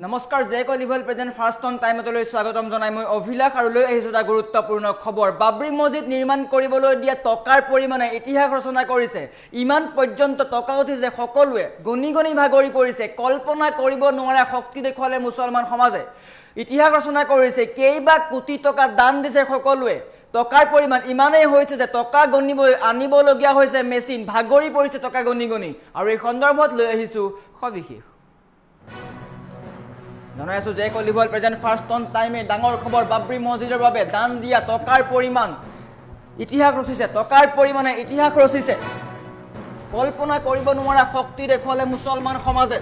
নমস্কাৰ J কলিভল present first on টাইমতলৈ স্বাগতম জনাই মই অভিলাষ আৰু লৈ আহিছো এটা গুৰুত্বপূৰ্ণ খবৰ বাবৰি মছজিদ নিৰ্মাণ কৰিবলৈ দিয়া টকাৰ পৰিমাণে ইতিহাস ৰচনা কৰিছে ইমান পৰ্যন্ত টকা উঠিছে সকলোৱে গণি গণি ভাগৰি পৰিছে কল্পনা কৰিব নোৱাৰা শক্তি দেখুৱালে মুছলমান সমাজে ইতিহাস ৰচনা কৰিছে কেইবা কোটি টকা দান দিছে সকলোৱে টকাৰ পৰিমাণ ইমানেই হৈছে যে টকা গণিব আনিবলগীয়া হৈছে মেচিন ভাগৰি পৰিছে টকা গণি গণি আৰু এই সন্দৰ্ভত লৈ আহিছো সবিশেষ জানাই আছো যে কলিভল প্ৰেজেন্ট ফাৰ্ষ্ট অন টাইমে ডাঙৰ খবৰ বাবৰি মছজিদৰ বাবে দান দিয়া টকাৰ পৰিমাণ ইতিহাস ৰচিছে টকাৰ পৰিমাণে ইতিহাস ৰচিছে কল্পনা কৰিব নোৱাৰা শক্তি দেখুৱালে মুছলমান সমাজে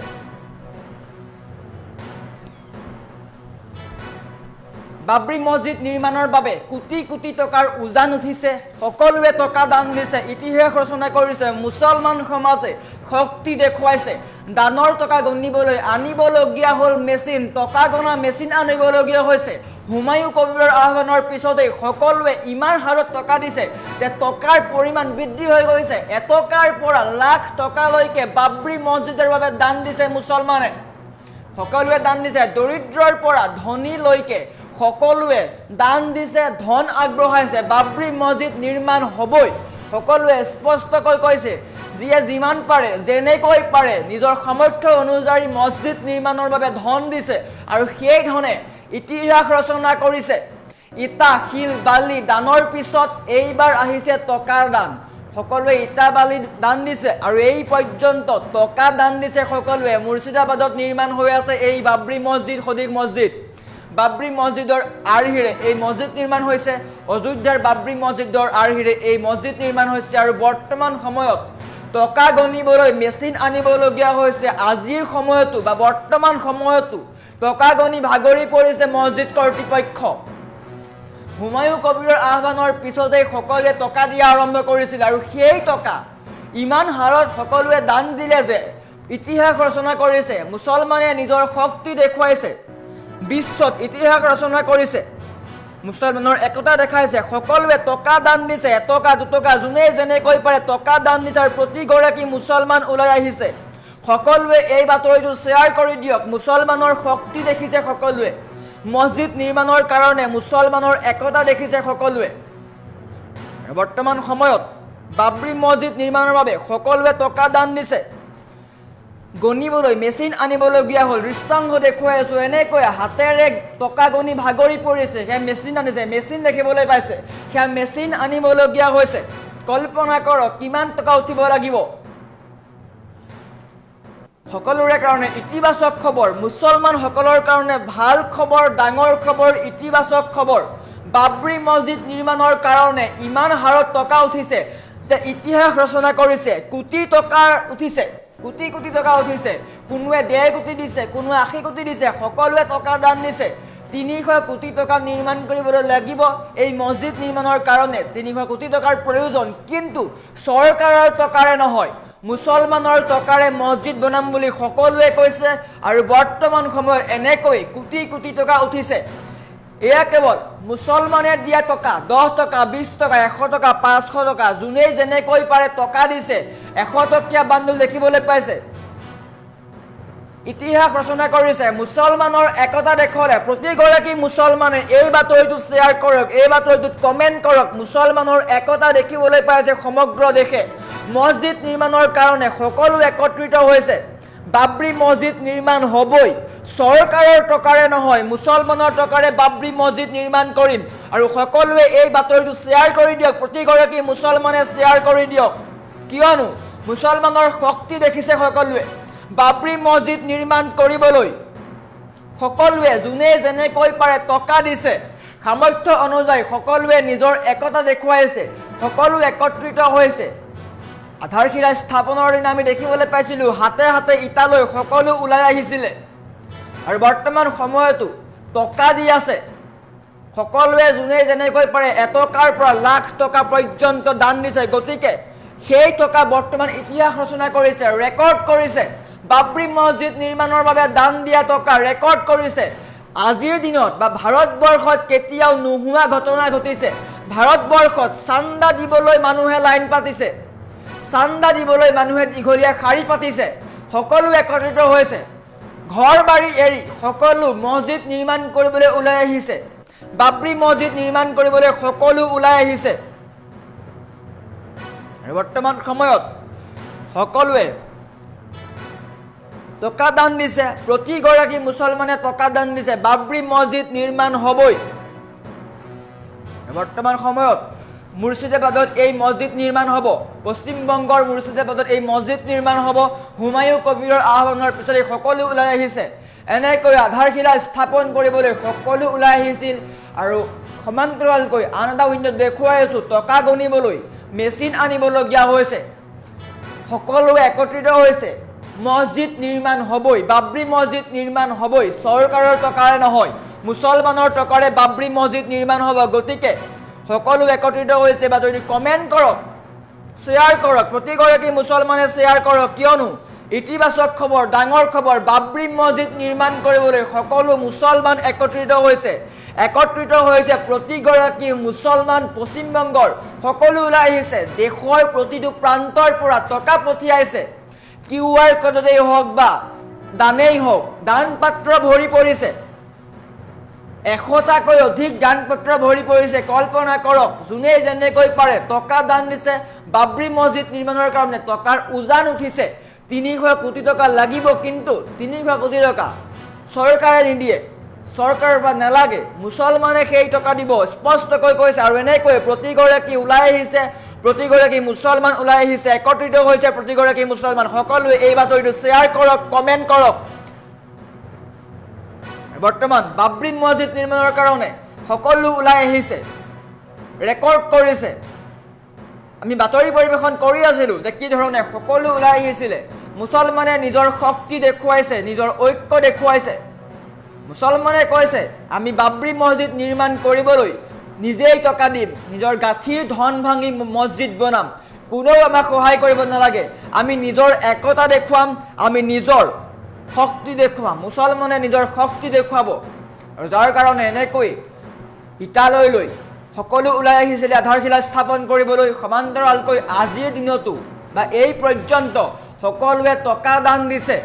বাবৰি মছজিদ নিৰ্মাণৰ বাবে কোটি কোটি টকাৰ উজান উঠিছে সকলোৱে টকা দান দিছে ইতিহাস ৰচনা কৰিছে মুছলমান সমাজে শক্তি দেখুৱাইছে দানৰ টকা গণিবলৈ আনিবলগীয়া হ'ল মেচিন টকা গণা মেচিন আনিবলগীয়া হৈছে হুমায়ুন কবিৰৰ আহ্বানৰ পিছতে সকলোৱে ইমান হাৰত টকা দিছে যে টকাৰ পৰিমাণ বৃদ্ধি হৈ গৈছে এটকাৰ পৰা লাখ টকালৈকে বাবৰি মছজিদৰ বাবে দান দিছে মুছলমানে সকলোৱে দান দিছে দৰিদ্ৰৰ পৰা ধনীলৈকে সকলোৱে দান দিছে ধন আগবঢ়াইছে বাবৰি মছজিদ নিৰ্মাণ হ'বই সকলোৱে স্পষ্টকৈ কৈছে যিয়ে যিমান পাৰে যেনেকৈ পাৰে নিজৰ সামৰ্থ্য অনুযায়ী মছজিদ নিৰ্মাণৰ বাবে ধন দিছে আৰু সেই ধনে ইতিহাস ৰচনা কৰিছে ইটা শিল বালি দানৰ পিছত এইবাৰ আহিছে টকাৰ দান সকলোৱে ইটা বালি দান দিছে আৰু এই পৰ্যন্ত টকা দান দিছে সকলোৱে মুৰ্ছিদাবাদত নিৰ্মাণ হৈ আছে এই বাবৰি মছজিদ সদৃশ মছজিদ বাবৰি মছজিদৰ আৰ্হিৰে এই মছজিদ নিৰ্মাণ হৈছে অযোধ্যাৰ বাবৰি মছজিদৰ আৰ্হিৰে এই মছজিদ নিৰ্মাণ হৈছে আৰু বৰ্তমান সময়ত টকা গণিবলৈ মেচিন আনিবলগীয়া হৈছে আজিৰ সময়তো বা বৰ্তমান সময়তো টকা গণি ভাগৰি পৰিছে মছজিদ কৰ্তৃপক্ষ হুমায়ুন কবিৰৰ আহ্বানৰ পিছতে সকলোৱে টকা দিয়া আৰম্ভ কৰিছিল আৰু সেই টকা ইমান হাৰত সকলোৱে দান দিলে যে ইতিহাস ৰচনা কৰিছে মুছলমানে নিজৰ শক্তি দেখুৱাইছে বিশ্বত ইতিহাস ৰচনা কৰিছে মুছলমানৰ একতা দেখাইছে সকলোৱে টকা দান দিছে এটকা দুটকা যোনে যেনেকৈ পাৰে টকা দান দিছে আৰু প্ৰতিগৰাকী মুছলমান ওলাই আহিছে সকলোৱে এই বাতৰিটো শ্বেয়াৰ কৰি দিয়ক মুছলমানৰ শক্তি দেখিছে সকলোৱে মছজিদ নিৰ্মাণৰ কাৰণে মুছলমানৰ একতা দেখিছে সকলোৱে বৰ্তমান সময়ত বাবৰি মছজিদ নিৰ্মাণৰ বাবে সকলোৱে টকা দান দিছে গণিবলৈ মেচিন আনিবলগীয়া হ'ল দৃষ্টান্ত দেখুৱাই আছো এনেকৈ হাতেৰে টকা গণি ভাগৰি পৰিছে সেয়া মেচিন আনিছে মেচিন দেখিবলৈ পাইছে সেয়া মেচিন আনিবলগীয়া হৈছে কল্পনা কৰক কিমান টকা উঠিব লাগিব সকলোৰে কাৰণে ইতিবাচক খবৰ মুছলমানসকলৰ কাৰণে ভাল খবৰ ডাঙৰ খবৰ ইতিবাচক খবৰ বাবৰি মছজিদ নিৰ্মাণৰ কাৰণে ইমান হাৰত টকা উঠিছে যে ইতিহাস ৰচনা কৰিছে কোটি টকা উঠিছে কোটি কোটি টকা উঠিছে কোনোৱে 1.5 কোটি দিছে কোনোৱে 80 কোটি দিছে সকলোৱে টকা দান দিছে 300 কোটি টকা নিৰ্মাণ কৰিবলৈ লাগিব এই মছজিদ নিৰ্মাণৰ কাৰণে 300 কোটি টকাৰ প্ৰয়োজন কিন্তু চৰকাৰৰ টকাৰে নহয় মুছলমানৰ টকাৰে মছজিদ বনাম বুলি সকলোৱে কৈছে আৰু বৰ্তমান সময়ত এনেকৈ কোটি কোটি টকা উঠিছে এয়া কেৱল মুছলমানে দিয়া টকা 10 টকা 20 টকা 100 টকা 500 টকা যোনে যেনেকৈ পাৰে টকা দিছে 100 টকীয়া বান্দুল দেখিবলৈ পাইছে ইতিহাস ৰচনা কৰিছে মুছলমানৰ একতা দেখুৱালে প্ৰতিগৰাকী মুছলমানে এই বাতৰিটো শ্বেয়াৰ কৰক এই বাতৰিটোত কমেণ্ট কৰক মুছলমানৰ একতা দেখিবলৈ পাইছে সমগ্ৰ দেশে মছজিদ নিৰ্মাণৰ কাৰণে সকলো একত্ৰিত হৈছে বাবৰি মছজিদ নিৰ্মাণ হ'বই চৰকাৰৰ টকাৰে নহয় মুছলমানৰ টকাৰে বাবৰি মছজিদ নিৰ্মাণ কৰিম আৰু সকলোৱে এই বাতৰিটো শ্বেয়াৰ কৰি দিয়ক প্ৰতিগৰাকী মুছলমানে শ্বেয়াৰ কৰি দিয়ক কিয়নো মুছলমানৰ শক্তি দেখিছে সকলোৱে বাবৰি মছজিদ নিৰ্মাণ কৰিবলৈ সকলোৱে যোনে যেনেকৈ পাৰে টকা দিছে সামৰ্থ্য অনুযায়ী সকলোৱে নিজৰ একতা দেখুৱাইছে সকলো একত্ৰিত হৈছে আধাৰশিলা স্থাপনৰ দিনা আমি দেখিবলৈ পাইছিলোঁ হাতে হাতে ইটালৈ সকলো ওলাই আহিছিলে আৰু বৰ্তমান সময়তো টকা দি আছে সকলোৱে যোনে যেনেকৈ পাৰে এটকাৰ পৰা লাখ টকা পৰ্যন্ত দান দিছে গতিকে সেই টকা বৰ্তমান ইতিহাস ৰচনা কৰিছে ৰেকৰ্ড কৰিছে বাবৰি মছজিদ নিৰ্মাণৰ বাবে দান দিয়া টকা ৰেকৰ্ড কৰিছে আজিৰ দিনত বা ভাৰতবৰ্ষত কেতিয়াও নোহোৱা ঘটনা ঘটিছে ভাৰতবৰ্ষত চান্দা দিবলৈ মানুহে লাইন পাতিছে চান্দা দিবলৈ মানুহে দীঘলীয়া শাৰী পাতিছে সকলো একত্ৰিত হৈছে ঘৰ বাৰী এৰি সকলো মছজিদ নিৰ্মাণ কৰিবলৈ ওলাই আহিছে বাবৰি মছজিদ নিৰ্মাণ কৰিবলৈ সকলো ওলাই আহিছে আৰু বৰ্তমান সময়ত সকলোৱে টকা দান দিছে প্ৰতিগৰাকী মুছলমানে টকা দান দিছে বাবৰি মছজিদ নিৰ্মাণ হ'বই বৰ্তমান সময়ত মুৰ্ছিদাবাদত এই মছজিদ নিৰ্মাণ হ'ব পশ্চিম বংগৰ মুৰ্ছিদাবাদত এই মছজিদ নিৰ্মাণ হ'ব হুমায়ু কবিৰৰ আহ্বানৰ পিছতে সকলো ওলাই আহিছে এনেকৈ আধাৰশিলা স্থাপন কৰিবলৈ সকলো ওলাই আহিছিল আৰু সমান্তৰালকৈ আন এটা উইণ্ড দেখুৱাই আছোঁ টকা গণিবলৈ মেচিন আনিবলগীয়া হৈছে সকলোৱে একত্ৰিত হৈছে মছজিদ নিৰ্মাণ হ'বই বাবৰি মছজিদ নিৰ্মাণ হ'বই চৰকাৰৰ টকাৰে নহয় মুছলমানৰ টকাৰে বাবৰি মছজিদ নিৰ্মাণ হ'ব গতিকে সকলো একত্ৰিত হৈছে বাতৰি কমেণ্ট কৰক শ্বেয়াৰ কৰক প্ৰতিগৰাকী মুছলমানে শ্বেয়াৰ কৰক কিয়নো ইতিবাচক খবৰ ডাঙৰ খবৰ বাবৰি মছজিদ নিৰ্মাণ কৰিবলৈ সকলো মুছলমান একত্ৰিত হৈছে প্ৰতিগৰাকী মুছলমান পশ্চিমবংগৰ সকলো ওলাই আহিছে দেশৰ প্ৰতিটো প্ৰান্তৰ পৰা টকা পঠিয়াইছে QR কোডতেই হওক বা দানেই হওক দান পাত্ৰ ভৰি পৰিছে 100টাকৈ অধিক দান পত্ৰ ভৰি পৰিছে কল্পনা কৰক যোনে যেনেকৈ পাৰে টকা দান দিছে বাবৰি মছজিদ নিৰ্মাণৰ কাৰণে টকাৰ উজান উঠিছে 300 কোটি টকা লাগিব কিন্তু 300 কোটি টকা চৰকাৰে নিদিয়ে চৰকাৰৰ পৰা নালাগে মুছলমানে সেই টকা দিব স্পষ্টকৈ কৈছে আৰু এনেকৈ প্ৰতিগৰাকী ওলাই আহিছে প্ৰতিগৰাকী মুছলমান ওলাই আহিছে একত্ৰিত হৈছে প্ৰতিগৰাকী মুছলমান সকলোৱে এই বাতৰিটো শ্বেয়াৰ কৰক কমেণ্ট কৰক বৰ্তমান বাবৰি মছজিদ নিৰ্মাণৰ কাৰণে সকলো ওলাই আহিছে ৰেকৰ্ড কৰিছে আমি বাতৰি পৰিৱেশন কৰি আছিলোঁ যে কি ধৰণে সকলো ওলাই আহিছিলে মুছলমানে নিজৰ শক্তি দেখুৱাইছে নিজৰ ঐক্য দেখুৱাইছে মুছলমানে কৈছে আমি বাবৰি মছজিদ নিৰ্মাণ কৰিবলৈ নিজেই টকা দিম নিজৰ গাঁঠিৰ ধন ভাঙি মছজিদ বনাম কোনেও আমাক সহায় কৰিব নালাগে আমি নিজৰ একতা দেখুৱাম আমি নিজৰ শক্তি দেখুৱাম মুছলমানে নিজৰ শক্তি দেখুৱাব আৰু যাৰ কাৰণে এনেকৈ ইটালৈ লৈ সকলো ওলাই আহিছিলে আধাৰশিলা স্থাপন কৰিবলৈ সমান্তৰালকৈ আজিৰ দিনতো বা এই পৰ্যন্ত সকলোৱে টকা দান দিছে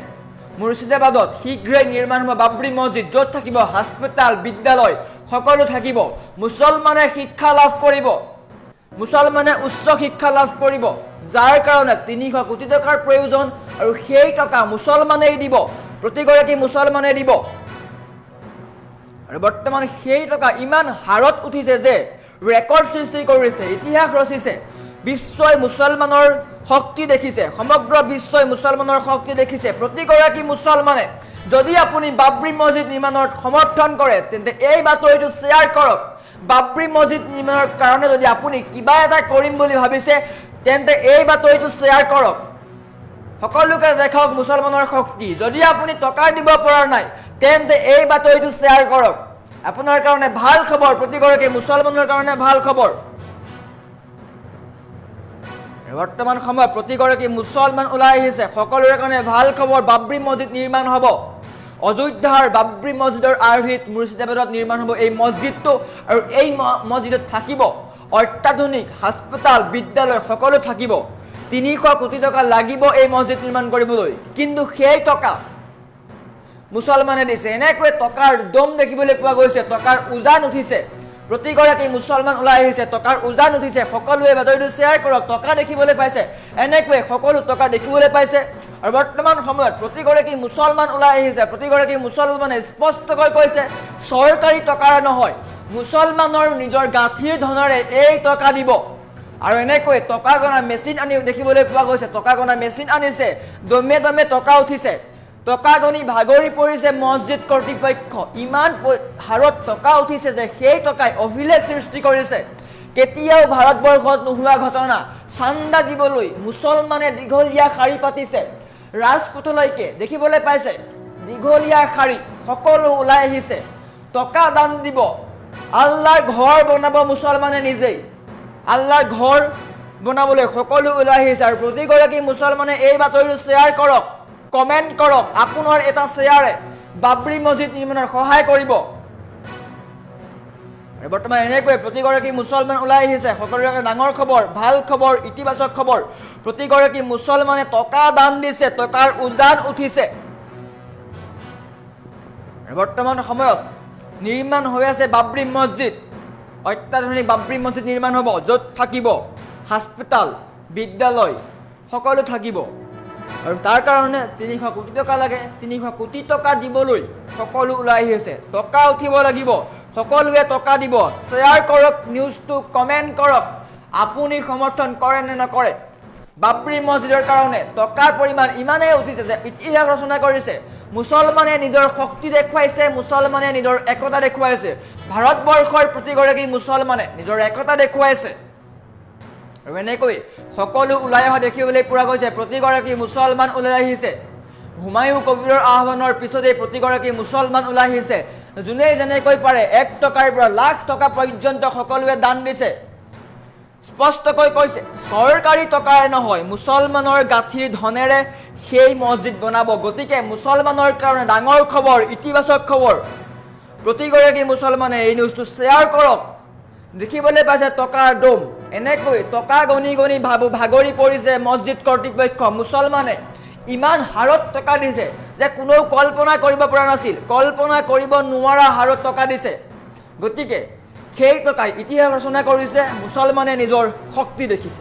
মুৰ্ছিদাবাদত শীঘ্ৰেই নিৰ্মাণ হ'ব বাবৰি মছজিদ য'ত থাকিব হাস্পতাল বিদ্যালয় সকলো থাকিব মুছলমানে শিক্ষা লাভ কৰিব মুছলমানে উচ্চ শিক্ষা লাভ কৰিব যাৰ কাৰণে 300 কোটি টকাৰ প্ৰয়োজন আৰু সেই টকা মুছলমানেই দিব প্ৰতিগৰাকী মুছলমানে দিব আৰু বৰ্তমান সেই টকা ইমান হাৰত উঠিছে যে ৰেকৰ্ড সৃষ্টি কৰিছে ইতিহাস ৰচিছে বিশ্বই মুছলমানৰ শক্তি দেখিছে সমগ্ৰ বিশ্বই মুছলমানৰ শক্তি দেখিছে প্ৰতিগৰাকী মুছলমানে যদি আপুনি বাবৰি মছজিদ নিৰ্মাণৰ সমৰ্থন কৰে তেন্তে এই বাতৰিটো শ্বেয়াৰ কৰক বাবৰি মছজিদ নিৰ্মাণৰ কাৰণে যদি আপুনি কিবা এটা কৰিম বুলি ভাবিছে তেন্তে এই বাতৰিটো শ্বেয়াৰ কৰক সকলোকে দেখাওক মুছলমানৰ শক্তি যদি আপুনি টকা দিব পৰা নাই তেন্তে এই বাতৰিটো শ্বেয়াৰ কৰক আপোনাৰ কাৰণে ভাল খবৰ প্ৰতিগৰাকী মুছলমানৰ কাৰণে ভাল খবৰ বৰ্তমান সময়ত প্ৰতিগৰাকী মুছলমান ওলাই আহিছে সকলোৰে কাৰণে ভাল খবৰ বাবৰি মছজিদ নিৰ্মাণ হ'ব অযোধ্যাৰ বাবৰি মছজিদৰ আৰ্হিত মুৰ্ছিদাবাদত নিৰ্মাণ হ'ব এই মছজিদটো আৰু এই মছজিদত থাকিব অত্যাধুনিক হাস্পতাল বিদ্যালয় সকলো থাকিব 300 কোটি টকা লাগিব এই মছজিদ নিৰ্মাণ কৰিবলৈ কিন্তু সেই টকা মুছলমানে দিছে এনেকৈ টকাৰ দম দেখিবলৈ পোৱা গৈছে টকাৰ উজান উঠিছে প্ৰতিগৰাকী মুছলমান ওলাই আহিছে টকাৰ উজান উঠিছে সকলোৱে বাতৰিটো শ্বেয়াৰ কৰক টকা দেখিবলৈ পাইছে এনেকৈ সকলো টকা দেখিবলৈ পাইছে আৰু বৰ্তমান সময়ত প্ৰতিগৰাকী মুছলমান ওলাই আহিছে প্ৰতিগৰাকী মুছলমানে স্পষ্টকৈ কৈছে চৰকাৰী টকাৰে নহয় মুছলমানৰ নিজৰ গাঁঠিৰ ধনেৰে এই টকা দিব আৰু এনেকৈ টকা গণা মেচিন আনি দেখিবলৈ পোৱা গৈছে টকা গণা মেচিন আনিছে দমে দমে টকা উঠিছে টকা গণি ভাগৰি পৰিছে মছজিদ কৰ্তৃপক্ষ ইমান হাৰত টকা উঠিছে যে সেই টকাই অভিলেখ সৃষ্টি কৰিছে কেতিয়াও ভাৰতবৰ্ষত নোহোৱা ঘটনা চান্দা দিবলৈ মুছলমানে দীঘলীয়া শাৰী পাতিছে ৰাজপথলৈকে দেখিবলৈ পাইছে দীঘলীয়া শাৰী সকলো ওলাই আহিছে টকা দান দিব আল্লাহৰ ঘৰ বনাব মুছলমানে নিজেই আল্লাহৰ ঘৰ বনাবলৈ সকলো ওলাই আহিছে আৰু প্ৰতিগৰাকী মুছলমানে এই বাতৰিটো শ্বেয়াৰ কৰক কমেণ্ট কৰক আপোনাৰ এটা শ্বেয়াৰে বাবৰি মছজিদ নিৰ্মাণৰ সহায় কৰিব বৰ্তমান এনেকৈ প্ৰতিগৰাকী মুছলমান ওলাই আহিছে সকলোৰে ডাঙৰ খবৰ ভাল খবৰ ইতিবাচক খবৰ প্ৰতিগৰাকী মুছলমানে টকা দান দিছে টকাৰ উজান উঠিছে বৰ্তমান সময়ত নিৰ্মাণ হৈ আছে বাবৰি মছজিদ অত্যাধুনিক বাবৰি মছজিদ নিৰ্মাণ হ'ব য'ত থাকিব হস্পিটাল বিদ্যালয় সকলো থাকিব আৰু তাৰ কাৰণে 300 কোটি টকা লাগে 300 কোটি টকা দিবলৈ সকলো ওলাই আহিছে টকা উঠিব লাগিব সকলোৱে টকা দিব শ্বেয়াৰ কৰক নিউজটো কমেণ্ট কৰক আপুনি সমৰ্থন কৰে নে নকৰে বাবৰি মছজিদৰ কাৰণে টকাৰ পৰিমাণ ইমানেই উঠিছে যে ইতিহাস ৰচনা কৰিছে মুছলমানে নিজৰ শক্তি দেখুৱাইছে মুছলমানে নিজৰ একতা দেখুৱাইছে ভাৰতবৰ্ষৰ প্ৰতিগৰাকী মুছলমানে নিজৰ একতা দেখুৱাইছে আৰু এনেকৈ সকলো ওলাই অহা দেখিবলৈ পোৱা গৈছে প্ৰতিগৰাকী মুছলমান ওলাই আহিছে হুমায়ুন কবিৰৰ আহ্বানৰ পিছতে প্ৰতিগৰাকী মুছলমান ওলাই আহিছে যোনে যেনেকৈ পাৰে 1 টকাৰ পৰা লাখ টকা পৰ্যন্ত সকলোৱে দান দিছে স্পষ্টকৈ কৈছে চৰকাৰী টকাৰে নহয় মুছলমানৰ গাঁঠিৰ ধনেৰে সেই মছজিদ বনাব গতিকে মুছলমানৰ কাৰণে ডাঙৰ খবৰ ইতিবাচক খবৰ প্ৰতিগৰাকী মুছলমানে এই নিউজটো শ্বেয়াৰ কৰক দেখিবলৈ পাইছে টকাৰ দম এনেকৈ টকা গণি গণি ভাগৰি পৰিছে মছজিদ কৰ্তৃপক্ষ মুছলমানে ইমান হাৰত টকা দিছে যে কোনো কল্পনা কৰিব পৰা নাছিল কল্পনা কৰিব নোৱাৰা হাৰত টকা দিছে গতিকে সেই টকাই ইতিহাস ৰচনা কৰিছে মুছলমানে নিজৰ শক্তি দেখিছে